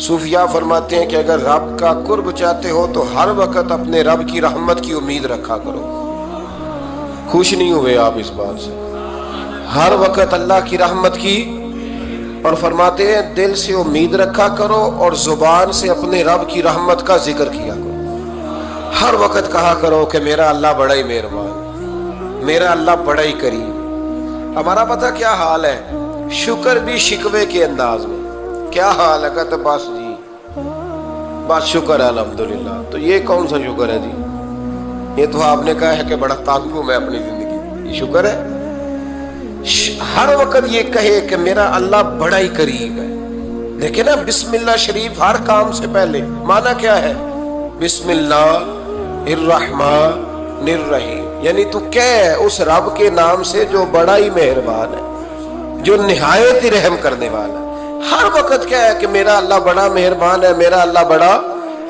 صوفیاء فرماتے ہیں کہ اگر رب کا قرب چاہتے ہو تو ہر وقت اپنے رب کی رحمت کی امید رکھا کرو۔ خوش نہیں ہوئے آپ اس بات سے؟ ہر وقت اللہ کی رحمت کی، اور فرماتے ہیں دل سے امید رکھا کرو اور زبان سے اپنے رب کی رحمت کا ذکر کیا کرو۔ ہر وقت کہا کرو کہ میرا اللہ بڑا ہی مہربان، میرا اللہ بڑا ہی کریم۔ ہمارا پتہ کیا حال ہے؟ شکر بھی شکوے کے انداز میں۔ کیا حال ہے؟ کہتے بس جی بس شکر ہے الحمدللہ۔ تو یہ کون سا شکر ہے جی؟ یہ تو آپ نے کہا ہے کہ بڑا تانگ ہوں میں اپنی زندگی، یہ شکر ہے؟ ہر وقت یہ کہے کہ میرا اللہ بڑا ہی قریب ہے۔ دیکھیں نا بسم اللہ شریف ہر کام سے پہلے معنی کیا ہے؟ بسم اللہ الرحمن الرحیم، یعنی تو کہے اس رب کے نام سے جو بڑا ہی مہربان ہے، جو نہایت ہی رحم کرنے والا ہے۔ ہر وقت کیا ہے کہ میرا اللہ بڑا مہربان ہے، میرا اللہ بڑا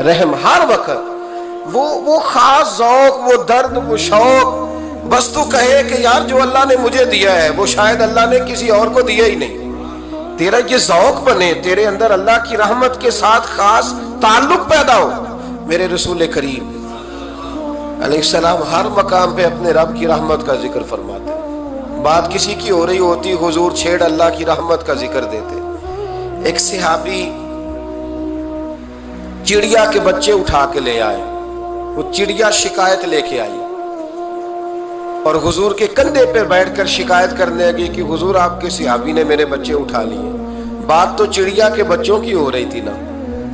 رحم۔ ہر وقت وہ خاص ذوق، وہ درد، وہ شوق، بس تو کہے کہ یار جو اللہ نے مجھے دیا ہے وہ شاید اللہ نے کسی اور کو دیا ہی نہیں۔ تیرا یہ ذوق بنے، تیرے اندر اللہ کی رحمت کے ساتھ خاص تعلق پیدا ہو۔ میرے رسول کریم علیہ السلام ہر مقام پہ اپنے رب کی رحمت کا ذکر فرماتے ہیں۔ بات کسی کی ہو رہی ہوتی حضور چھیڑ اللہ کی رحمت کا ذکر دیتے۔ ایک صحابی چڑیا کے بچے اٹھا کے لے آئے، وہ چڑیا شکایت لے کے آئی اور حضور کے کندھے پہ بیٹھ کر شکایت کرنے لگی کہ حضور آپ کے صحابی نے میرے بچے اٹھا لیے۔ بات تو چڑیا کے بچوں کی ہو رہی تھی نا،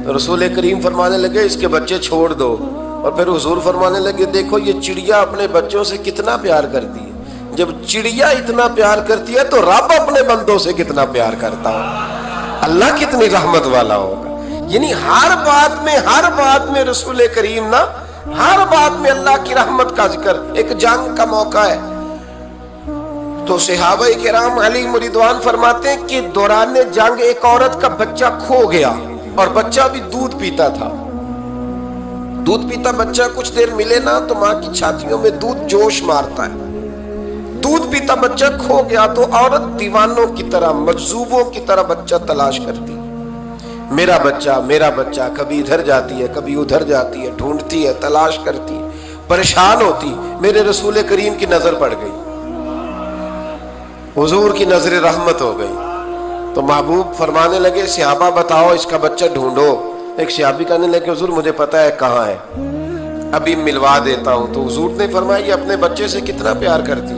تو رسول کریم فرمانے لگے اس کے بچے چھوڑ دو، اور پھر حضور فرمانے لگے دیکھو یہ چڑیا اپنے بچوں سے کتنا پیار کرتی ہے، جب چڑیا اتنا پیار کرتی ہے تو رب اپنے بندوں سے کتنا پیار کرتا ہو، اللہ کتنی رحمت والا ہوگا۔ یعنی ہر بات میں رسول کریم نا، ہر بات میں اللہ کی رحمت کا ذکر۔ ایک جنگ کا موقع ہے تو صحابہ کرام علیہ رضوان فرماتے ہیں کہ دوران جنگ ایک عورت کا بچہ کھو گیا، اور بچہ بھی دودھ پیتا تھا۔ دودھ پیتا بچہ کچھ دیر ملے نا تو ماں کی چھاتیوں میں دودھ جوش مارتا ہے۔ دودھ پیتا بچہ کھو گیا تو عورت دیوانوں کی طرح، مجذوبوں کی طرح بچہ تلاش کرتی، میرا بچہ، کبھی ادھر جاتی ہے کبھی ادھر جاتی ہے، ڈھونڈتی ہے، تلاش کرتی ہے، پریشان ہوتی۔ میرے رسول کریم کی نظر پڑ گئی، حضور کی نظر رحمت ہو گئی، تو محبوب فرمانے لگے صحابہ بتاؤ اس کا بچہ ڈھونڈو۔ ایک صحابی کہنے لگے حضور مجھے پتا ہے کہاں ہے، ابھی ملوا دیتا ہوں۔ تو حضور نے فرمایا یہ اپنے بچے سے کتنا پیار کرتی۔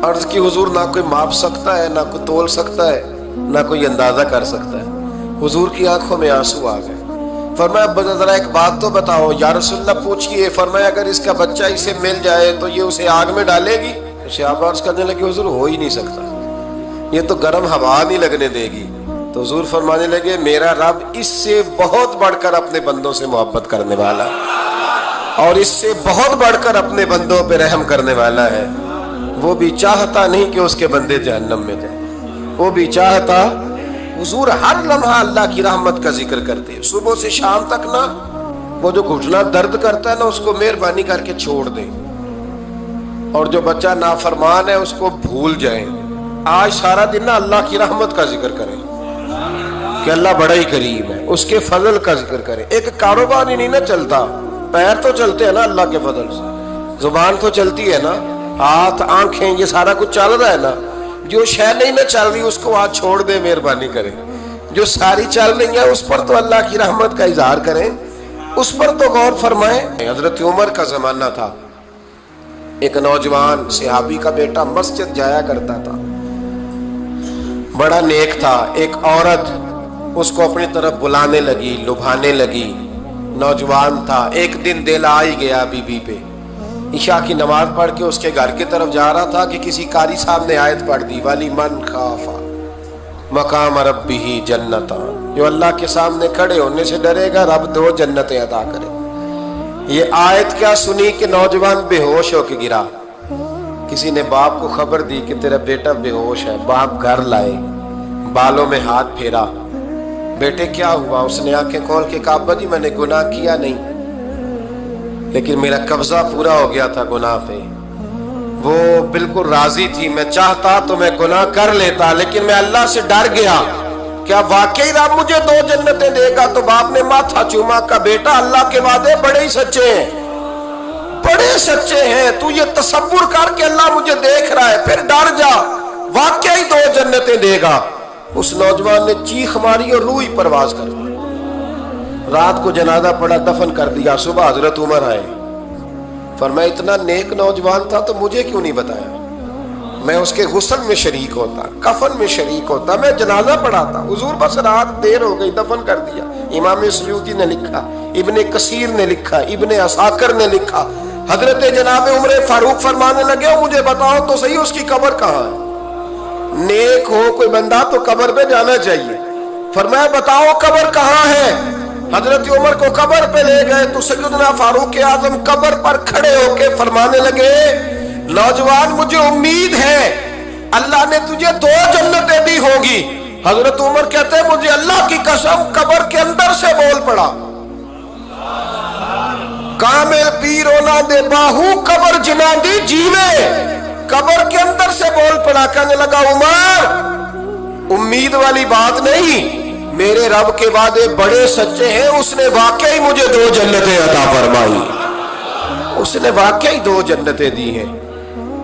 عرض کی حضور نہ کوئی ماپ سکتا ہے، نہ کوئی تول سکتا ہے، نہ کوئی اندازہ کر سکتا ہے۔ حضور کی آنکھوں میں آنسو آ گئے۔ فرمایا ذرا ایک بات تو بتاؤ یا رسول اللہ پوچھئے۔ فرمایا اگر اس کا بچہ اسے مل جائے تو یہ اسے آگ میں ڈالے گی؟ صحابہ عرض کرنے لگے حضور ہو ہی نہیں سکتا، یہ تو گرم ہوا نہیں لگنے دے گی۔ تو حضور فرمانے لگے میرا رب اس سے بہت بڑھ کر اپنے بندوں سے محبت کرنے والا ہے، اور اس سے بہت بڑھ کر اپنے بندوں پہ رحم کرنے والا ہے۔ وہ بھی چاہتا نہیں کہ اس کے بندے جہنم میں جائیں، وہ بھی چاہتا۔ حضور ہر لمحہ اللہ کی رحمت کا ذکر کرتے، صبح سے شام تک نا، وہ جو گھٹنا درد کرتا ہے نا اس کو مہربانی کر کے چھوڑ دیں، اور جو بچہ نافرمان ہے اس کو بھول جائیں۔ آج سارا دن نا اللہ کی رحمت کا ذکر کریں کہ اللہ بڑا ہی قریب ہے، اس کے فضل کا ذکر کریں۔ ایک کاروبار ہی نہیں نا چلتا، پیر تو چلتے ہیں نا اللہ کے فضل سے، زبان تو چلتی ہے نا، ہاتھ آنکھیں یہ سارا کچھ چل رہا ہے نا۔ جو شے نہیں نہ چل رہی اس کو آج چھوڑ دیں، مہربانی کریں۔ جو ساری چل رہی ہے اس پر تو اللہ کی رحمت کا اظہار کریں، اس پر تو غور فرمائیں۔ حضرت عمر کا زمانہ تھا، ایک نوجوان صحابی کا بیٹا مسجد جایا کرتا تھا، بڑا نیک تھا۔ ایک عورت اس کو اپنی طرف بلانے لگی، لبھانے لگی، نوجوان تھا۔ ایک دن دل آ ہی گیا بی بی پہ، عشاء کی نماز پڑھ کے اس کے گھر کی طرف جا رہا تھا کہ کسی قاری صاحب نے آیت پڑھ دی وَلِمَنْ خَافَ مَقَامَ رَبِّهِ جَنَّتَانِ، جو اللہ کے سامنے کھڑے ہونے سے ڈرے گا رب 2 جنتیں عطا کرے۔ یہ آیت کیا سنی کہ نوجوان بے ہوش ہو کے گرا۔ کسی نے باپ کو خبر دی کہ تیرا بیٹا بے ہوش ہے، باپ گھر لائے، بالوں میں ہاتھ پھیرا، بیٹے کیا ہوا؟ اس نے آنکھیں کھول کے کہا ابا جی میں نے گناہ کیا نہیں، لیکن میرا قبضہ پورا ہو گیا تھا گناہ پہ۔ وہ بالکل راضی تھی، میں چاہتا تو میں گناہ کر لیتا لیکن میں اللہ سے ڈر گیا، کیا واقعی رب مجھے 2 جنتیں دے گا؟ تو باپ نے ماتھا چوما، کا بیٹا اللہ کے وعدے بڑے ہی سچے ہیں، بڑے سچے ہیں، تو یہ تصور کر کے اللہ مجھے دیکھ رہا ہے، پھر ڈر جا، واقعی 2 جنتیں دے گا۔ اس نوجوان نے چیخ ماری اور روح ہی پرواز کر دی۔ رات کو جنازہ پڑا، دفن کر دیا، صبح حضرت عمر آئے، فرمایا اتنا نیک نوجوان تھا تو مجھے کیوں نہیں بتایا؟ میں اس کے غسل میں شریک ہوتا، کفن میں شریک ہوتا، میں جنازہ پڑھاتا۔ حضور بس رات دیر ہو گئی، دفن کر دیا۔ امام سیوطی نے لکھا، ابن کثیر نے لکھا، ابن عساکر نے لکھا، حضرت جناب عمر فاروق فرمانے لگے مجھے بتاؤ تو صحیح اس کی قبر کہاں ہے؟ نیک ہو کوئی بندہ تو قبر پہ جانا چاہیے۔ فرمایا بتاؤ قبر کہاں ہے؟ حضرت عمر کو قبر پہ لے گئے تو سیدنا فاروق اعظم قبر پر کھڑے ہو کے فرمانے لگے نوجوان مجھے امید ہے اللہ نے تجھے 2 جنتیں دی ہوں گی۔ حضرت عمر کہتے ہیں مجھے اللہ کی قسم قبر کے اندر سے بول پڑا، کامل پیرونا دے باہو قبر جنا دی جیوے، قبر کے اندر سے بول پڑا، کہنے لگا عمر امید والی بات نہیں، میرے رب کے وعدے بڑے سچے ہیں، اس نے واقعی مجھے 2 جنتیں عطا فرمائی، اس نے واقعی 2 جنتیں دی ہیں۔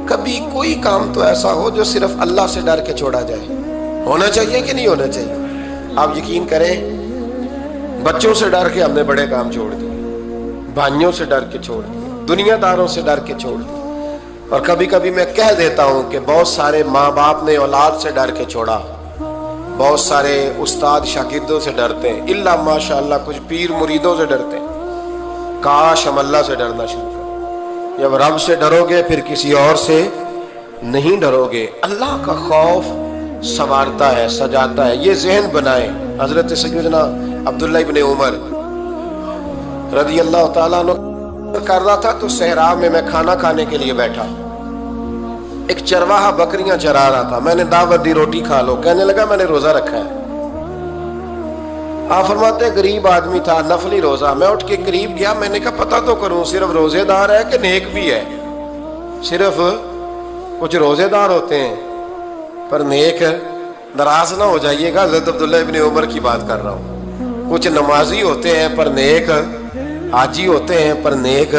کبھی کوئی کام تو ایسا ہو جو صرف اللہ سے ڈر کے چھوڑا جائے، ہونا چاہیے کہ نہیں ہونا چاہیے؟ آپ یقین کریں بچوں سے ڈر کے ہم نے بڑے کام چھوڑ دیے، بھائیوں سے ڈر کے چھوڑ دیے، دنیا داروں سے ڈر کے چھوڑ دیے، اور کبھی کبھی میں کہہ دیتا ہوں کہ بہت سارے ماں باپ نے اولاد سے ڈر کے چھوڑا، بہت سارے استاد شاگردوں سے ڈرتے ہیں، الا ماشاءاللہ کچھ پیر مریدوں سے ڈرتے ہیں۔ کاش ہم اللہ سے ڈرنا شروع کریں۔ جب رب سے ڈرو گے پھر کسی اور سے نہیں ڈرو گے۔ اللہ کا خوف سنوارتا ہے، سجاتا ہے، یہ ذہن بنائیں۔ حضرت سیدنا عبداللہ ابن عمر رضی اللہ تعالیٰ عنہ کر رہا تھا تو صحرا میں کھانا کھانے کے لیے بیٹھا، ایک چرواہا بکریاں چرا رہا تھا، میں نے دعوت دی روٹی کھا لو، کہنے لگا میں نے روزہ رکھا ہے۔ آپ فرماتے ہیں غریب آدمی تھا، نفلی روزہ، میں اٹھ کے قریب گیا، میں نے کہا پتہ تو کروں صرف روزے دار ہے کہ نیک بھی ہے؟ صرف کچھ روزے دار ہوتے ہیں پر نیک، ناراض نہ ہو جائیے گا، حضرت عبداللہ ابن عمر کی بات کر رہا ہوں۔ کچھ نمازی ہوتے ہیں پر نیک، حاجی ہوتے ہیں پر نیک،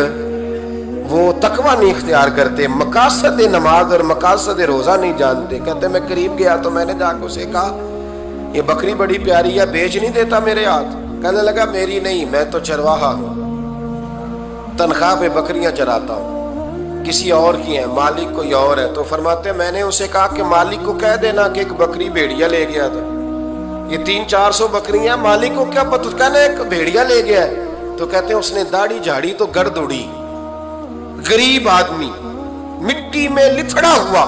وہ تقوی نہیں اختیار کرتے، مقاصد نماز اور مقاصد روزہ نہیں جانتے۔ کہتے میں قریب گیا تو میں نے جا کے اسے کہا یہ بکری بڑی پیاری ہے، بیچ نہیں دیتا میرے ہاتھ؟ کہنے لگا میری نہیں، میں تو چرواہا ہوں، تنخواہ پہ بکریاں چراتا ہوں، کسی اور کی ہیں، مالک کوئی اور ہے۔ تو فرماتے ہیں میں نے اسے کہا کہ مالک کو کہہ دینا کہ ایک بکری بھیڑیا لے گیا تھا، یہ 300-400 بکریاں، مالک کو کیا پتہ، کہنا ایک بھیڑیا لے گیا ہے۔ تو کہتے ہیں اس نے داڑھی جھاڑی تو گرد اڑی، غریب آدمی مٹی میں لتھڑا ہوا،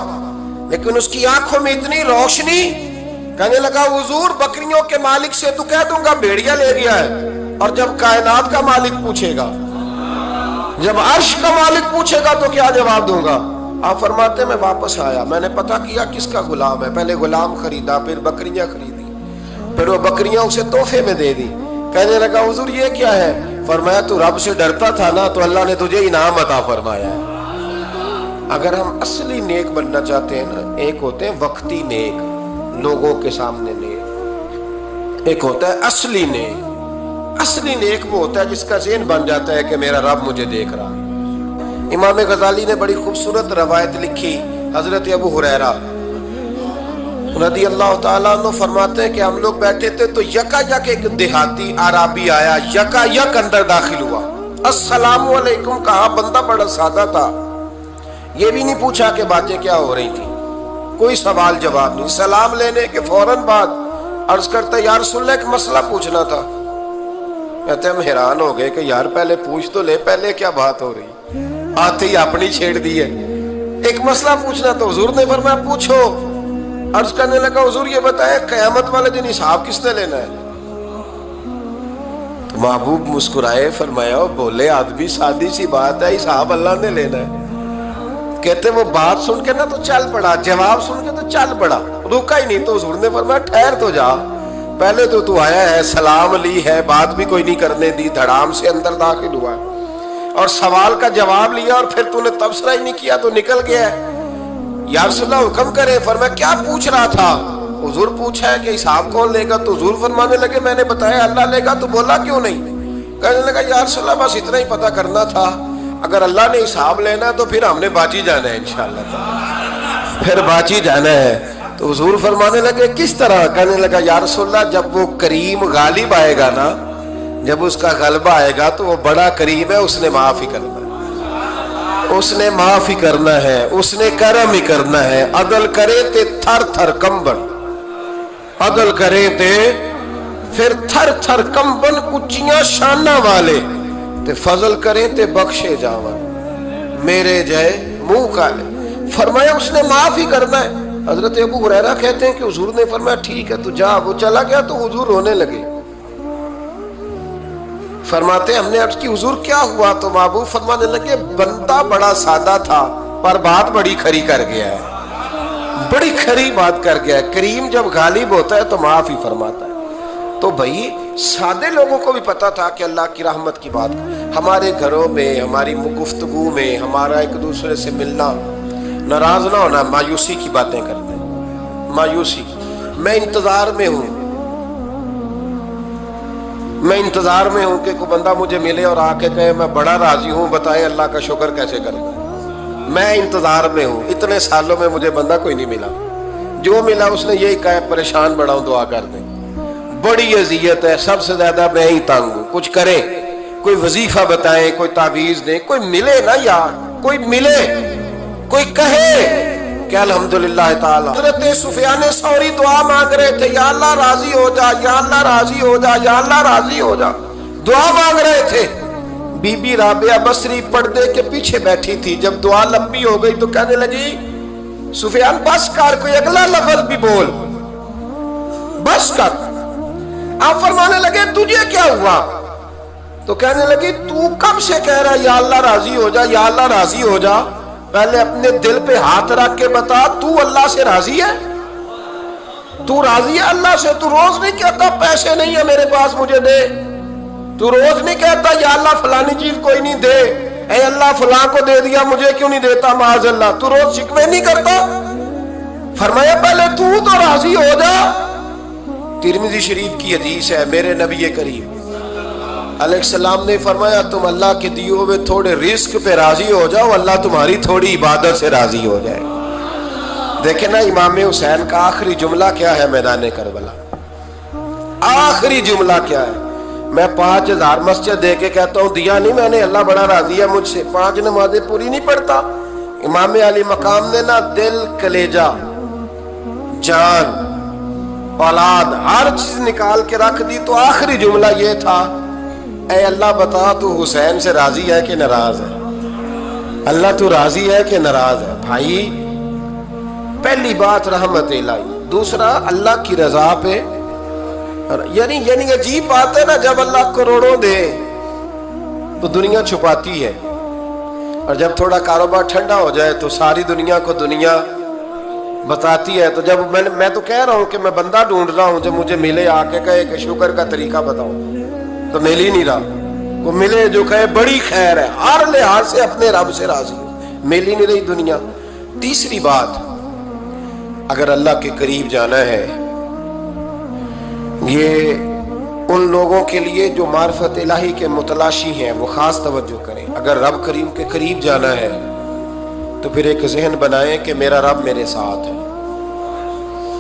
لیکن اس کی آنکھوں میں اتنی روشنی، کہنے لگا حضور بکریوں کے مالک سے تو کہہ دوں گا بھیڑیا لے گیا ہے، اور جب کائنات کا مالک پوچھے گا، جب عرش کا مالک پوچھے گا تو کیا جواب دوں گا؟ آپ فرماتے ہیں میں واپس آیا، میں نے پتہ کیا کس کا غلام ہے، پہلے غلام خریدا، پھر بکریاں خریدی، پھر وہ بکریاں اسے تحفے میں دے دی۔ کہنے لگا حضور یہ کیا ہے؟ فرمایا تو رب سے ڈرتا تھا نا تو اللہ نے تجھے انعام عطا فرمایا ہے۔ اگر ہم اصلی نیک بننا چاہتے ہیں نا، ایک ہوتے ہیں وقتی نیک، لوگوں کے سامنے نیک، ایک ہوتا ہے اصلی نیک۔ اصلی نیک وہ ہوتا ہے جس کا ذہن بن جاتا ہے کہ میرا رب مجھے دیکھ رہا ہے۔ امام غزالی نے بڑی خوبصورت روایت لکھی، حضرت ابو ہریرہ رضی اللہ تعالیٰ عنہ فرماتے ہیں کہ ہم لوگ بیٹھے تھے تو یکا یک ایک دیہاتی عرابی آیا، یکا یک اندر داخل ہوا، السلام علیکم کہا، بندہ بڑا سادہ تھا، یہ بھی نہیں پوچھا کہ باتیں کیا ہو رہی تھی، کوئی سوال جواب نہیں، سلام لینے کے فوراً بعد عرض کرتا یا رسول اللہ ایک مسئلہ پوچھنا تھا۔ کہتے ہم حیران ہو گئے کہ یار پہلے پوچھ تو لے، پہلے کیا بات ہو رہی، آتے ہی اپنی چھیڑ دی ہے، ایک مسئلہ پوچھنا تو حضور نے فرمایا پوچھو۔ عرض کرنے لگا حضور یہ بتائے قیامت والے دن حساب کس نے لینا ہے؟ تو محبوب مسکرائے، فرمایا بولے آدمی سادی سی بات ہے، حساب اللہ نے لینا ہے۔ کہتے وہ بات سن کے نا تو چل پڑا، جواب سن کے تو چل پڑا، رکا ہی نہیں۔ تو حضور نے فرمایا ٹھہر تو جا، پہلے تو آیا ہے، سلام لی ہے، بات بھی کوئی نہیں کرنے دی، دھڑام سے اندر داخل ہوا اور سوال کا جواب لیا اور پھر تو نے تبصرہ ہی نہیں کیا تو نکل گیا ہے۔ یا رسول اللہ حکم کرے، فرمایا کیا پوچھ رہا تھا؟ हुजूर पूछा है कि हिसाब कौन लेगा, तो हुजूर फरमाने लगे मैंने बताया अल्लाह लेगा, तो बोला क्यों नहीं? कहने लगा या रसूलल्लाह बस इतना ही पता करना था, अगर अल्लाह ने हिसाब लेना है तो फिर हमने बाजी जाना है इंशाअल्लाह, फिर बाजी जाना है। तो हुजूर फरमाने लगे किस तरह? कहने लगा या रसूलल्लाह जब वो करीम गालिब आएगा ना, जब उसका गलबा आएगा तो वो बड़ा करीम है, उसने माफ ही करना है, उसने माफ ही करना है, उसने करम ही करना है। अदल करे ते थर थर कंबन, अदल करे ते फिर थर थर कंबन, उच्चियां शाना वाले ते फजल करें ते बख्शे जावन, मेरे जय मुंह काले। फरमाया उसने माफ ही करना है। हजरत अबू हुरैरा कहते हैं कि हुजूर ने फरमाया ठीक है तू जा। वो चला गया तो हुजूर रोने लगे। फरमाते हमने अर्ज की हुजूर क्या हुआ? तो महबूब फरमाने लगे बंदा बड़ा सादा था पर बात बड़ी खरी कर गया है, बड़ी खरी बात कर गया है। करीम जब गालिब होता है तो माफ ही फरमाता है। तो भाई सादे लोगों को भी पता था कि अल्लाह की रहमत की बात, हमारे घरों में हमारी गुफ्तगू में हमारा एक दूसरे से मिलना, नाराज ना होना, मायूसी की बातें करते हैं, मायूसी। मैं इंतजार में हूं, मैं इंतजार में हूं कि कोई बंदा मुझे मिले और आके कहे मैं बड़ा राजी हूं, बताए अल्लाह का शुक्र कैसे करना। मैं इंतजार में हूं, इतने सालों में मुझे बंदा कोई नहीं मिला, जो मिला उसने यही कहा परेशान बड़ा हूं, दुआ कर दे। बड़ी अजियत है, सबसे ज्यादा मैं ही तंग हूं, कुछ करें, कोई वजीफा बताएं, कोई तावीज दें, कोई मिले ना यार, कोई मिले, कोई कहे कि अल्हम्दुलिल्लाह ताला। हज़रत सुफियान सौरी दुआ मांग रहे थे, या अल्लाह राजी हो जा, या अल्लाह राजी हो जा, या अल्लाह राजी हो जा, दुआ मांग रहे थे। बीबी राबिया बसरी पर्दे के पीछे बैठी थी। जब दुआ लंबी हो गई तो कहने लगी सुफियान बस कर, कोई अगला लफ्ज भी बोल, बस कर। आप फरमाने लगे तुझे क्या हुआ? तो कहने लगी तू कब से कह रहा है या अल्लाह राजी हो जा, या अल्लाह राजी हो जा? पहले अपने दिल पे हाथ रख के बता तू अल्लाह से राजी है? तू राजी है अल्लाह से? तू रोज नहीं कहता पैसे नहीं है मेरे पास मुझे दे? तू रोज नहीं कहता या अल्लाह फलानी चीज कोई नहीं दे, ऐ अल्लाह फलां को दे दिया मुझे क्यों नहीं देता माज़ अल्लाह? तू रोज शिकवे नहीं करता? फरमाया पहले तू तो राजी हो जा। तिरमिज़ी शरीफ की हदीस है, मेरे नबी करीम अलैहिस्सलाम ने फरमाया तुम अल्लाह के दिए हुए थोड़े रिस्क पे राजी हो जाओ, अल्लाह तुम्हारी थोड़ी इबादत से राजी हो जाए। देखे ना इमाम हुसैन का आखिरी जुमला क्या है मैदान करबला? आखिरी जुमला क्या है? मैं 5000 मस्जिद दे के कहता हूँ दिया नहीं मैंने, अल्लाह बड़ा राजी है मुझसे, 5 नमाजें पूरी नहीं पढ़ता। इमाम अली मकाम ने ना दिल, कलेजा, जान, औलाद हर चीज निकाल के रख दी। तो आखिरी जुमला ये था, ऐ अल्लाह बता तू हुसैन से राजी है कि नाराज है? अल्लाह तू राजी है कि नाराज है? भाई पहली बात रहमत इलाही, दूसरा अल्लाह की रजा पे, यानी अजीब बात है ना, जब अल्लाह करोड़ों दे तो दुनिया छुपाती है, और जब थोड़ा कारोबार ठंडा हो जाए तो सारी दुनिया को दुनिया बताती है। तो जब मैं तो कह रहा हूं कि मैं बंदा ढूंढ रहा हूं जो मुझे मिले, आके कहे कि शुक्र का तरीका बताओ, तो मिल ही नहीं रहा। को मिले जो कहे बड़ी खैर है, हर लिहाज से अपने रब से राजी, मिल ही नहीं रही दुनिया। तीसरी बात, अगर अल्लाह के करीब जाना है, ये उन लोगों के लिए जो मार्फत इलाही के मुतलाशी हैं वो खास तवज्जो करें। अगर रब करीम के करीब जाना है तो फिर एक जहन बनाएं कि मेरा रब मेरे साथ है,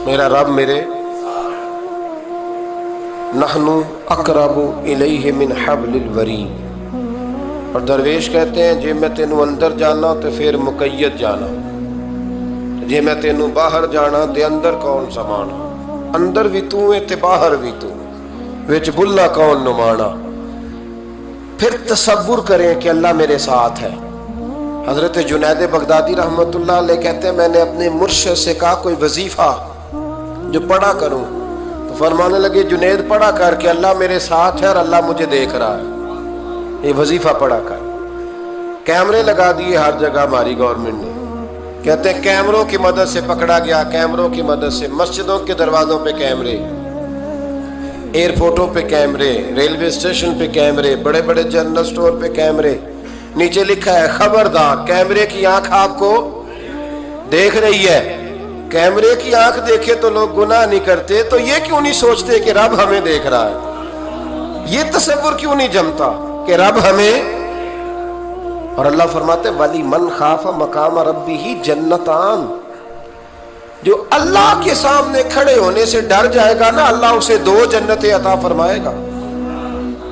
मेरा रब मेरे, नहनु अकरबु इलैहि मिन हब्लिल वरीद। और दरवेश कहते हैं जे मैं तेनू अंदर जाना तो फिर मुकय्यद जाना, जे मैं तेनू बाहर जाना ते अंदर कौन समाना, अंदर भी तू है ते बाहर भी तू, विच बुल्ला कौन नुमाना। फिर तसव्वुर करें कि अल्लाह मेरे साथ है। हजरत जुनैद बगदादी रहमतुल्लाह अलैह कहते हैं मैंने अपने मुर्शिद से कहा कोई वजीफा जो पढ़ा करूं, तो फरमाने लगे जुनैद पढ़ा कर कि अल्लाह मेरे साथ है और अल्लाह मुझे देख रहा है, ये वजीफा पढ़ा कर। कैमरे लगा दिए हर जगह हमारी गवर्नमेंट ने, कहते हैं कैमरों की मदद से पकड़ा गया, कैमरों की मदद से, मस्जिदों के दरवाजों पे कैमरे, एयरपोर्टों पे कैमरे, रेलवे स्टेशन पे कैमरे, बड़े बड़े जनरल स्टोर पे कैमरे। नीचे लिखा है खबरदार कैमरे की आंख आपको देख रही है, कैमरे की आंख देखे तो लोग गुनाह नहीं करते, तो ये क्यों नहीं सोचते कि रब हमें देख रहा है? ये तसव्वुर क्यों नहीं जमता कि रब हमें। और अल्लाह फरमाते वली मन खाफा मकाम रब्बी ही जन्नतान, जो अल्लाह के सामने खड़े होने से डर जाएगा ना, अल्लाह उसे 2 जन्नतें अता फरमाएगा।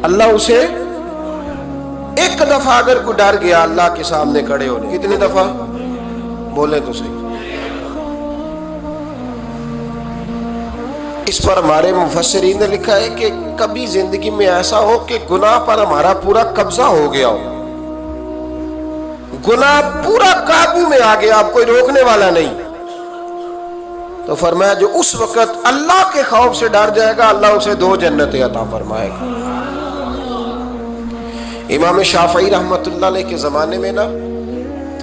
अल्लाह उसे एक दफा अगर कोई डर गया अल्लाह के सामने खड़े होने, कितनी दफा बोले तो सही। इस पर हमारे मुफस्सिरीन ने लिखा है कि कभी जिंदगी में ऐसा हो कि गुनाह पर हमारा पूरा कब्जा हो गया हो, गुनाह पूरा काबू में आ गया, अब कोई रोकने वाला नहीं, तो फरमाया जो उस वक्त अल्लाह के खौफ से डर जाएगा अल्लाह उसे 2 जन्नतें अता फरमाएगा। इमाम शाफई रहमतुल्लाह अलैह के जमाने में ना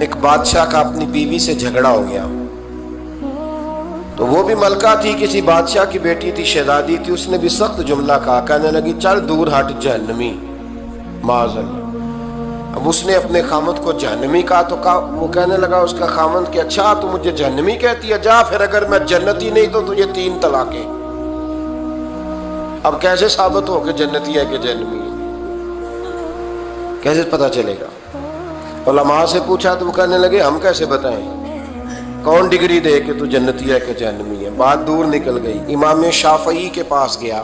एक बादशाह का अपनी बीवी से झगड़ा हो गया, तो वो भी मलका थी, किसी बादशाह की बेटी थी, शहजादी थी, उसने भी सख्त जुमला कहा, कहने लगी चल दूर हट जहन्नमी माज़अल्लाह। अब उसने अपने खामद को जहन्नमी कहा, तो कहा, वो कहने लगा उसका खामद कि अच्छा तू मुझे जहन्नमी कहती है, जा फिर अगर मैं जन्नती नहीं तो तुझे 3 तलाकें। अब कैसे साबित हो कि जन्नती है कि जहन्नमी है, कैसे पता चलेगा? उलमा से पूछा तो वो कहने लगे हम कैसे बताएं, कौन डिग्री दे कि तू जन्नती है कि जहन्नमी है। बात दूर निकल गई। इमाम शाफई के पास गया,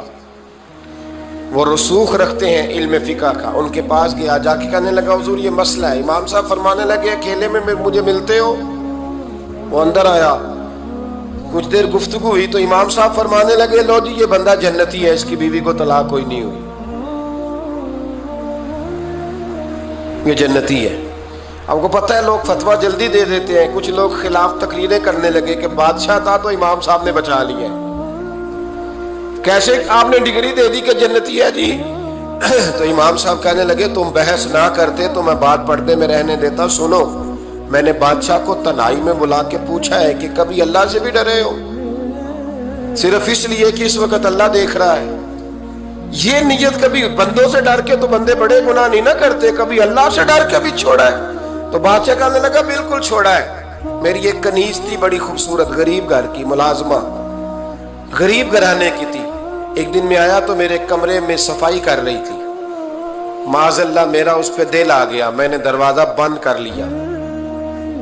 वो रसूख रखते हैं इल्म फिक़ह का, उनके पास गया, जाके कहने लगा हुजूर ये मसला है। इमाम साहब फरमाने लगे अकेले में मुझे मिलते हो? वो अंदर आया, कुछ देर गुफ्तगू हुई तो इमाम साहब फरमाने लगे लो जी ये बंदा जन्नती है, इसकी बीवी को तलाक कोई नहीं हुई, ये जन्नती है। आपको पता है लोग फतवा जल्दी दे देते हैं, कुछ लोग खिलाफ तकरीरें करने लगे कि बादशाह था तो इमाम साहब ने बचा लिया, कैसे आपने डिग्री दे दी कि जन्नती है जी। तो इमाम साहब कहने लगे तुम बहस ना करते तो मैं बात पर्दे में रहने देता। सुनो, मैंने बादशाह को तन्हाई में बुला के पूछा है कि कभी अल्लाह से भी डरे हो? सिर्फ इसलिए कि इस वक्त अल्लाह देख रहा है। ये नियत कभी बंदों से डर के तो बंदे बड़े गुनाह नहीं ना करते, कभी अल्लाह से डर के भी छोड़ा है। तो बादशाह कहने लगा बिल्कुल छोड़ा है। मेरी एक कनीज थी बड़ी खूबसूरत, गरीब घर की मुलाजमा, गरीब घराने की थी। एक दिन में आया तो मेरे कमरे में सफाई कर रही थी, माज़अल्लाह मेरा उस पे दिल आ गया, मैंने दरवाजा बंद कर लिया।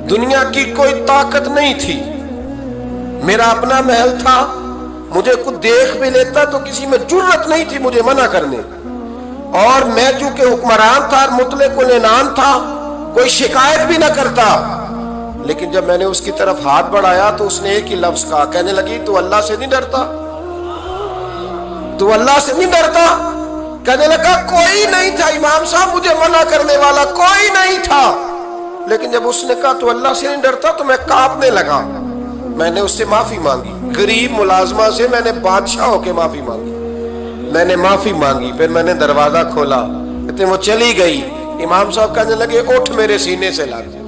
दुनिया की कोई ताकत नहीं थी, मेरा अपना महल था, मुझे कुछ देख भी लेता तो किसी में जुर्रत नहीं थी मुझे मना करने, और मैं चूंकि हुक्मरान था, मुतलक उल इनान था, कोई शिकायत भी ना करता। लेकिन जब मैंने उसकी तरफ हाथ बढ़ाया तो उसने एक ही लफ्ज कहा, कहने लगी तू अल्लाह से नहीं डरता? तू अल्लाह से नहीं डरता? कहने लगा कोई नहीं था इमाम साहब मुझे मना करने वाला, कोई नहीं था। लेकिन जब उसने कहा तू अल्लाह से नहीं डरता तो मैं कांपने लगा। मैंने उससे माफी मांगी, गरीब मुलाजमा से मैंने बादशाह होके माफी मांगी, मैंने माफी मांगी, फिर मैंने दरवाजा खोला, इतने वो चली गई। इमाम साहब कहने लगे उठ मेरे सीने से लग।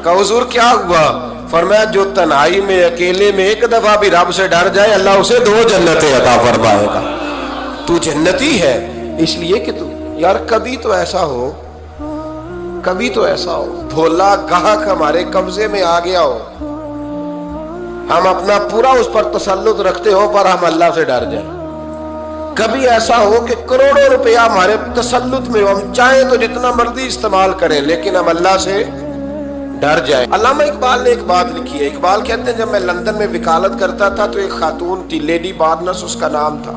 कहा हुजूर क्या हुआ? फरमाया जो तन्हाई में अकेले में एक दफा भी रब से डर जाए अल्लाह उसे 2 जन्नतें अता फरमाएगा। तू जन्नती है इसलिए कि तू यार कभी तो ऐसा हो, कभी तो ऐसा हो भोला गाहक हमारे कब्जे में आ गया हो, हम अपना पूरा उस पर तसल्लुत रखते हो पर हम अल्लाह से डर जाए। कभी ऐसा हो कि करोड़ों रुपया हमारे तसल्लुत में हो, हम चाहें तो जितना मर्जी इस्तेमाल करें लेकिन हम अल्लाह से डर जाए। अल्लामा इकबाल ने एक बात लिखी है। इकबाल कहते हैं जब मैं लंदन में वकालत करता था तो एक खातून थी, लेडी बार्नस उसका नाम था।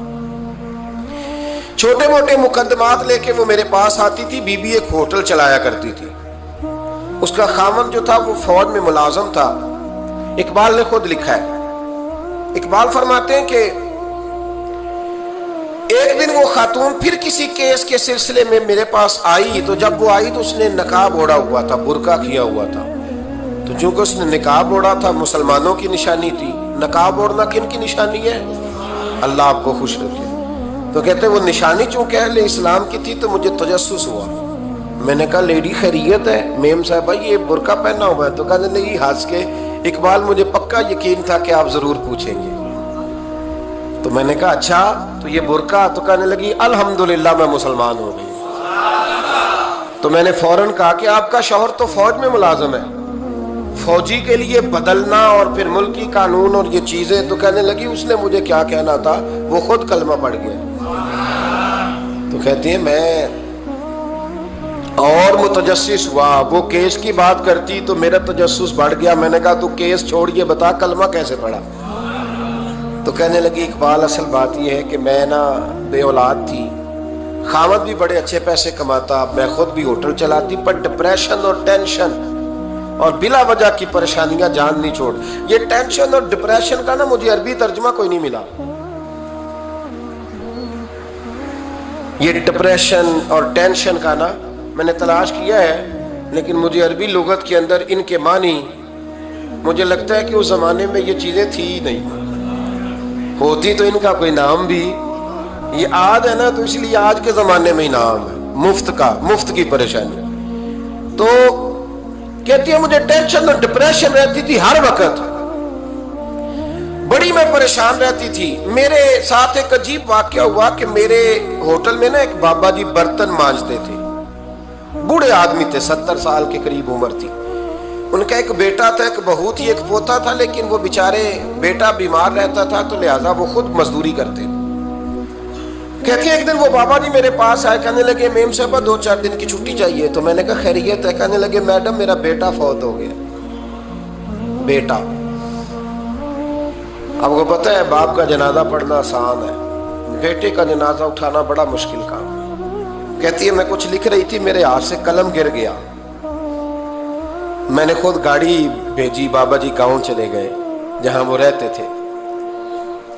छोटे मोटे मुकदमात लेके वो मेरे पास आती थी। बीबी एक होटल चलाया करती थी, उसका खामन जो था वो फौज में मुलाजम था। इकबाल ने खुद लिखा है, इकबाल फरमाते हैं कि एक दिन वो खातून फिर किसी केस के सिलसिले में मेरे पास आई, तो जब वो आई तो उसने नकाब ओढ़ा हुआ था, बुर्का किया हुआ था। तो चूंकि उसने निकाब ओढ़ा था मुसलमानों की निशानी थी। नकाब ओढ़ना किन की निशानी है? अल्लाह आपको खुश रखे। तो कहते वो निशानी चूंकि अहले इस्लाम की थी तो मुझे तजस्सुस हुआ। मैंने कहा लेडी खैरियत है? मेम साहब भाई ये बुर्का पहना हुआ है। तो कहने लगी हंस के इकबाल मुझे पक्का यकीन था कि आप जरूर पूछेंगे। तो मैंने कहा अच्छा तो ये बुर्का? तो कहने लगी अल्हम्दुलिल्लाह मैं मुसलमान हो गई। तो मैंने फौरन कहा कि आपका शौहर तो फौज में मुलाजिम है। फौजी के लिए बदलना और फिर मुल्की कानून और ये चीजें, तो कहने लगी उसने मुझे क्या कहना था, वो खुद कलमा पढ़ गया। तो कहती है मैं और मुतजस्सिस हुआ, वो केस की बात करती तो मेरा तजस्सुस बढ़ गया। मैंने कहा तू केस छोड़ ये बता कलमा कैसे पढ़ा। तो कहने लगी इकबाल असल बात यह है कि मैं ना बे औलाद थी, खामद भी बड़े अच्छे पैसे कमाता, मैं खुद भी होटल चलाती, पर डिप्रेशन और टेंशन और बिला वजह की परेशानियां जान नहीं छोड़। ये टेंशन और डिप्रेशन का ना मुझे अरबी तर्जुमा कोई नहीं मिला। ये डिप्रेशन और टेंशन का ना मैंने तलाश किया है, लेकिन मुझे अरबी लुगत के अंदर इनके मानी मुझे लगता है कि उस जमाने में ये चीजें थी ही नहीं। होती तो इनका कोई नाम भी, ये आज है ना तो इसलिए आज के जमाने में ही नाम है मुफ्त का, मुफ्त की परेशानी। तो कहती है मुझे टेंशन और डिप्रेशन रहती थी हर वक्त, बड़ी मैं परेशान रहती थी। मेरे साथ एक अजीब वाकया हुआ कि मेरे होटल में ना एक बाबा जी बर्तन मांजते थे, बूढ़े आदमी थे, 70 साल के करीब उम्र थी। उनका एक बेटा था, एक बहू थी, एक पोता था, लेकिन वो बेचारे बेटा बीमार रहता था तो लिहाजा वो खुद मजदूरी करते। कहते हैं एक दिन वो बाबा जी मेरे पास आए, कहने लगे मेम साहबा 2-4 दिन की छुट्टी चाहिए। तो मैंने कहा खैरियत है। कहने लगे मैडम मेरा बेटा फौत हो गया। बेटा, आपको पता है बाप का जनाजा पढ़ना आसान है, बेटे का जनाजा उठाना बड़ा मुश्किल काम। कहती है मैं कुछ लिख रही थी, मेरे हाथ से कलम गिर गया, मैंने खुद गाड़ी भेजी, बाबा जी गांव चले गए जहां वो रहते थे।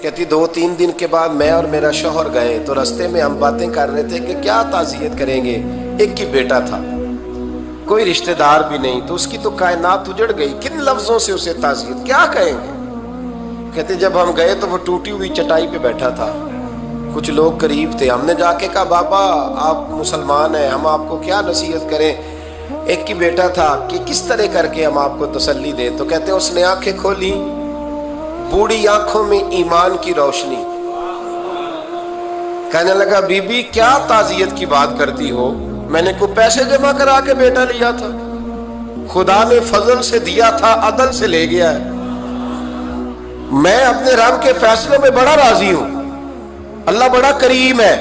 कहती 2-3 दिन के बाद मैं और मेरा शौहर गए तो रास्ते में हम बातें कर रहे थे कि क्या ताज़ियत करेंगे। एक ही बेटा था, कोई रिश्तेदार भी नहीं, तो उसकी तो कायनात उजड़ गई, किन लफ्जों से उसे ताज़ियत क्या कहेंगे। कहते जब हम गए तो वो टूटी हुई चटाई पे बैठा था, कुछ लोग करीब थे, हमने जाके कहा बाबा आप मुसलमान हैं, हम आपको क्या नसीहत करें, एक ही बेटा था कि किस तरह करके हम आपको तसल्ली दें। तो कहते उसने आंखें खोली, बूढ़ी आंखों में ईमान की रोशनी। कहने लगा बीबी क्या ताज़ियत की बात करती हो, मैंने को पैसे जमा करा के बेटा लिया था, खुदा ने फजल से दिया था, अदल से ले गया है। मैं अपने रब के फैसलों में बड़ा राजी हूं, अल्लाह बड़ा करीम है,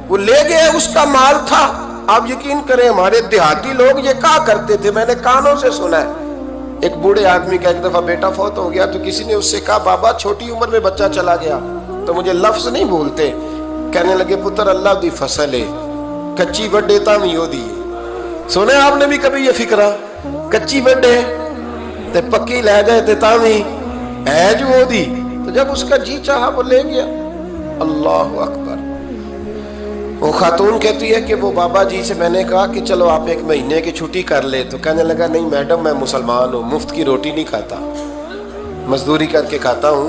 वो ले गया, उसका माल था। आप यकीन करें हमारे देहाती लोग ये क्या करते थे, मैंने कानों से सुना है। एक बूढ़े आदमी का एक दफा बेटा फौत हो गया तो किसी ने उससे कहा बाबा छोटी उम्र में बच्चा चला गया, तो मुझे लफ्ज नहीं बोलते, कहने लगे पुत्र अल्लाह दी फसल है, कच्ची वड्डे तामी ओदी है। सुने आपने भी कभी ये फिक्रा, कच्ची वड्डे ते पक्की ले जाए ते तामी है जो ओदी। तो जब उसका जी चाहा वो ले गया। अल्लाह अकबर। वो खातून कहती है कि वो बाबा जी से मैंने कहा कि चलो आप 1 महीने की छुट्टी कर ले, तो कहने लगा नहीं मैडम मैं मुसलमान हूँ, मुफ्त की रोटी नहीं खाता, मजदूरी करके खाता हूँ,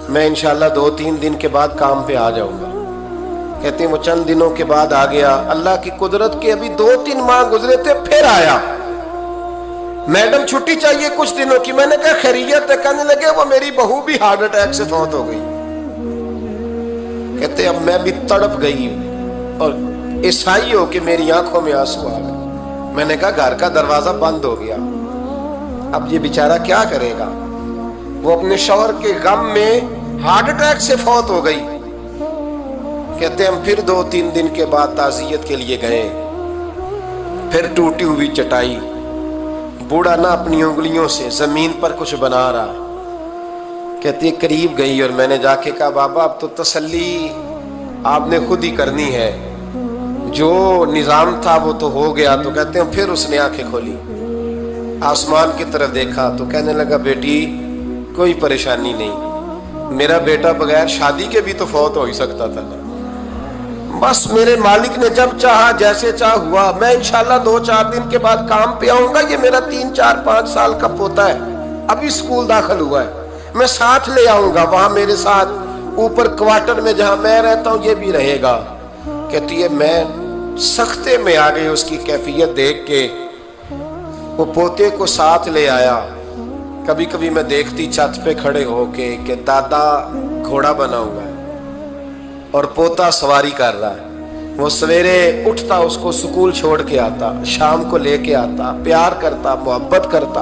मैं इंशाल्लाह 2-3 दिन के बाद काम पे आ जाऊंगा। कहते हैं वो चंद दिनों के बाद आ गया, अल्लाह की कुदरत के अभी 2-3 माह गुजरे थे फिर आया, मैडम छुट्टी चाहिए कुछ दिनों की। मैंने कहा खैरियत है। कहने लगे वो मेरी बहू भी हार्ट अटैक से फौत हो गई। कहते अब मैं भी तड़प गई और ईसाई हो कि मेरी आंखों में आंसू आ गए। मैंने कहा घर का दरवाजा बंद हो गया, अब ये बेचारा क्या करेगा। वो अपने शौहर के गम में हार्ट अटैक से फौत हो गई। कहते हम फिर 2-3 दिन के बाद ताज़ियत के लिए गए, फिर टूटी हुई चटाई, बूढ़ा ना अपनी उंगलियों से जमीन पर कुछ बना रहा। कहती है करीब गई और मैंने जाके कहा बाबा अब तो तसल्ली आपने खुद ही करनी है, जो निजाम था वो तो हो गया। तो कहते हैं फिर उसने आंखें खोली, आसमान की तरफ देखा तो कहने लगा बेटी कोई परेशानी नहीं, मेरा बेटा बगैर शादी के भी तो फौत हो ही सकता था ना, बस मेरे मालिक ने जब चाहा जैसे चाह हुआ। मैं इंशाल्लाह 2-4 दिन के बाद काम पे आऊंगा। ये मेरा 3-4-5 साल का पोता है, अभी स्कूल दाखिल हुआ है, मैं साथ ले आऊंगा, वहां मेरे साथ ऊपर क्वार्टर में जहां मैं रहता हूं ये भी रहेगा। कहती है मैं सख्ते में आ गई उसकी कैफियत देख के, वो पोते को साथ ले आया। कभी कभी मैं देखती छत पे खड़े होके कि दादा घोड़ा बना हुआ है और पोता सवारी कर रहा है। वो सवेरे उठता उसको स्कूल छोड़ के आता, शाम को लेके आता, प्यार करता, मोहब्बत करता।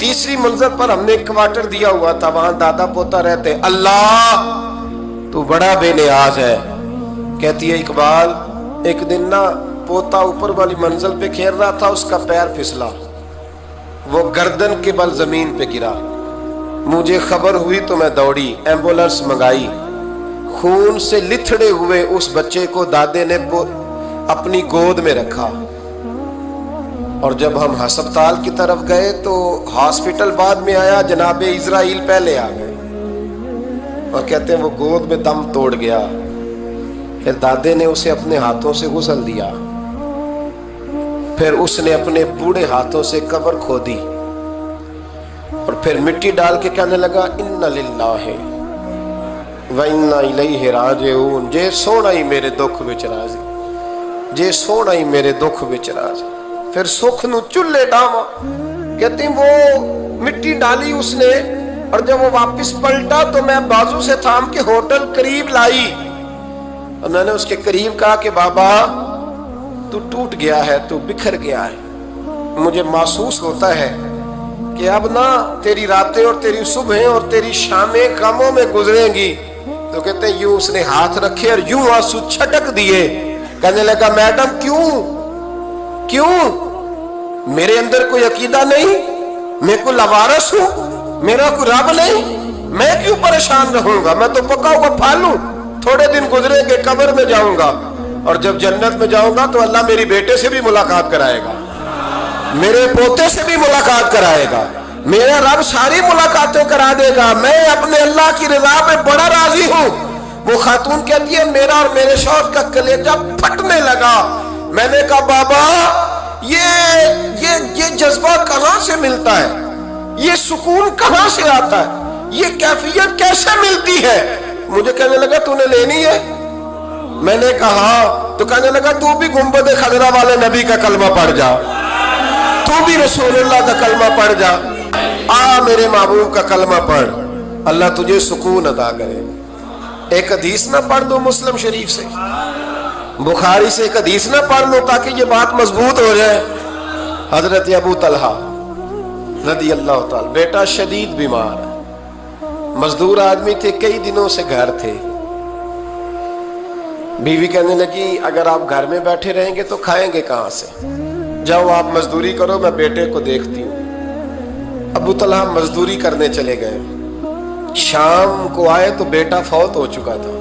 तीसरी मंजिल पर हमने एक क्वार्टर दिया हुआ था, वहां दादा पोता रहते। अल्लाह तू बड़ा बेनियाज है। कहती है इकबाल, एक दिन ना पोता ऊपर वाली मंजिल पे खेल रहा था, उसका पैर फिसला, वो गर्दन के बल जमीन पे गिरा। मुझे खबर हुई तो मैं दौड़ी, एम्बुलेंस मंगाई। खून से लिथड़े हुए उस बच्चे को दादे ने अपनी गोद में रखा। और जब हम अस्पताल की तरफ गए तो हॉस्पिटल बाद में आया, जनाबे इजराइल पहले आ गए और कहते हैं वो गोद में दम तोड़ गया। फिर दादे ने उसे अपने हाथों से गुसल दिया, फिर उसने अपने बूढ़े हाथों से कब्र खोदी और फिर मिट्टी डाल के कहने लगा इन्ना लिल्लाहि व इन्ना इलैहि राजिऊन। जे सोना ही मेरे दुख विच राजी, जे सोना ही मेरे दुख विच राजी। फिर सुख नू चुल्ले डावा। कहती वो मिट्टी डाली उसने, और जब वो वापस पलटा तो मैं बाजू से थाम के होटल करीब लाई और मैंने उसके करीब कहा कि बाबा तू टूट गया है, तू बिखर गया है। मुझे महसूस होता है कि अब ना तेरी रातें और तेरी सुबहें और तेरी शामें गमों में गुजरेंगी। तो कहते हैं यूं उसने हाथ रखे और यूं आंसू छटक दिए। कहने लगा मैडम क्यों? मेरे अंदर कोई अकीदा नहीं, मैं कोई लवारस हूं, मेरा कोई रब नहीं, मैं क्यों परेशान रहूंगा? मैं तो पका हुआ फल हूं। थोड़े दिन गुजरेंगे, कब्र में जाऊंगा और जब जन्नत में जाऊंगा तो अल्लाह मेरी बेटे से भी मुलाकात कराएगा, मेरे पोते से भी मुलाकात कराएगा, मेरा रब सारी मुलाकातें करा देगा। मैं अपने अल्लाह की रजा पे बड़ा राजी हूं। वो खातून कहती है मेरा और मेरे शौहर का कलेजा फटने लगा। मैंने कहा बाबा ये जज्बा कहां से मिलता है, ये सुकून कहां से आता है, ये कैफियत कैसे मिलती है? मुझे कहने लगा तूने लेनी है। मैंने कहा, तो कहने लगा तू भी गुंबद खजरा वाले नबी का कलमा पढ़ जा, तू भी रसूलुल्लाह का कलमा पढ़ जा, आ मेरे महबूब का कलमा पढ़, अल्लाह तुझे सुकून अदा करे। एक हदीस ना पढ़ दो मुस्लिम शरीफ से, बुखारी से एक हदीस ना पढ़ लो ताकि ये बात मजबूत हो जाए। हजरत अबू तलहा रदी अल्लाह ताला, बेटा शदीद बीमार, मजदूर आदमी थे, कई दिनों से घर थे। बीवी कहने लगी अगर आप घर में बैठे रहेंगे तो खाएंगे कहां से, जाओ आप मजदूरी करो, मैं बेटे को देखती हूं। अबू तलहा मजदूरी करने चले गए। शाम को आए तो बेटा फौत हो चुका था।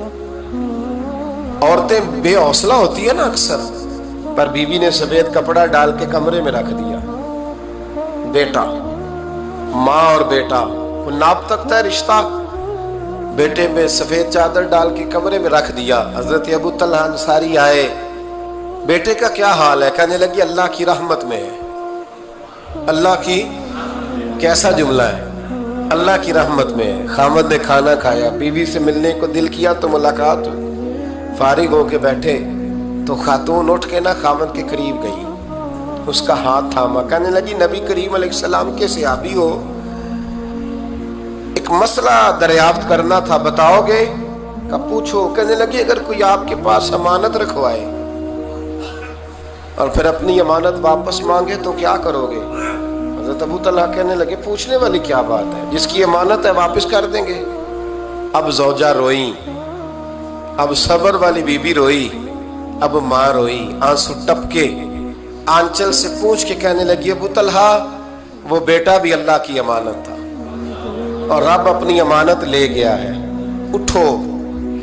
औरतें बेहौसला होती है ना अक्सर, पर बीवी ने सफेद कपड़ा डाल के कमरे में रख दिया। बेटा, माँ और बेटा को नाप तक था रिश्ता, बेटे में सफेद चादर डाल के कमरे में रख दिया। हजरत अबू तलहा अंसारी आए, बेटे का क्या हाल है? कहने लगी अल्लाह की रहमत में है। अल्लाह की, कैसा जुमला है, अल्लाह की रहमत में है। खामद ने खाना खाया, बीवी से मिलने को दिल किया तो मुलाकात हुई। फारिग होके बैठे तो खातून उठ के ना खामद के करीब गई, उसका हाथ थामा, कहने लगी नबी करीम अलैहिस्सलाम के सहाबी हो, एक मसला दरियाफ्त करना था, बताओगे? कब पूछो। कहने लगी अगर कोई आपके पास अमानत रखवाए और फिर अपनी अमानत वापस मांगे तो क्या करोगे? हज़रत अबू तलहा कहने लगे पूछने वाली क्या बात है, जिसकी अमानत है वापस कर देंगे। अब ज़ौजा रोई, अब सबर वाली बीबी रोई, अब माँ रोई, आंसू टपके, आंचल से पूछ के कहने लगी अबू तलहा वो बेटा भी अल्लाह की अमानत था और रब अपनी अमानत ले गया है, उठो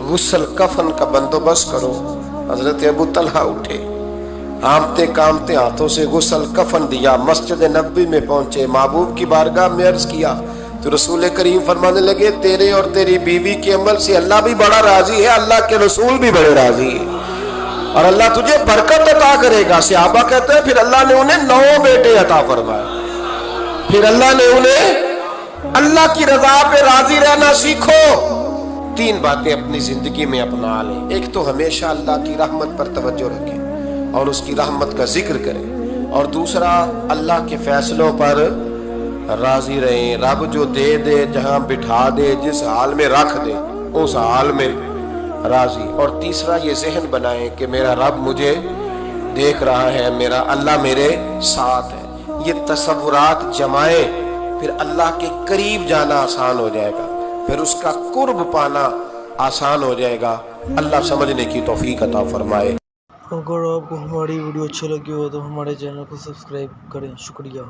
गुस्ल कफन का बंदोबस्त करो। हजरत अबू तलहा उठे, कांपते कांपते हाथों से गुस्ल कफन दिया, मस्जिद नबवी में पहुंचे, महबूब की बारगाह में अर्ज किया तो रसूल करीम फरमाने लगे तेरे और तेरी बीवी के अमल से अल्लाह भी बड़ा राजी है, अल्लाह के रसूल भी बड़े राजी है और अल्लाह तुझे बरकत अता करेगा। सहाबा कहते हैं फिर अल्लाह ने उन्हें 9 बेटे अता फरमाए। फिर अल्लाह ने उन्हें अल्लाह की रजा पे राजी रहना सीखो। 3 बातें अपनी जिंदगी में अपना लें। एक तो हमेशा अल्लाह की रहमत पर तवज्जो रखें और उसकी रहमत का जिक्र करें, और दूसरा अल्लाह के फैसलों पर राजी रहें। रब जो दे दे, जहां बिठा दे, जिस हाल में रख दे उस हाल में राजी। और तीसरा ये जहन बनाएं कि मेरा रब मुझे देख रहा है, मेरा अल्लाह मेरे साथ है। ये तसव्वुरात जमाएं پھر اللہ کے قریب جانا آسان ہو جائے گا, پھر اس کا قرب پانا آسان ہو جائے گا. اللہ سمجھنے کی توفیق عطا فرمائے. اگر آپ کو ہماری ویڈیو اچھی لگی ہو تو ہمارے چینل کو سبسکرائب کریں. شکریہ.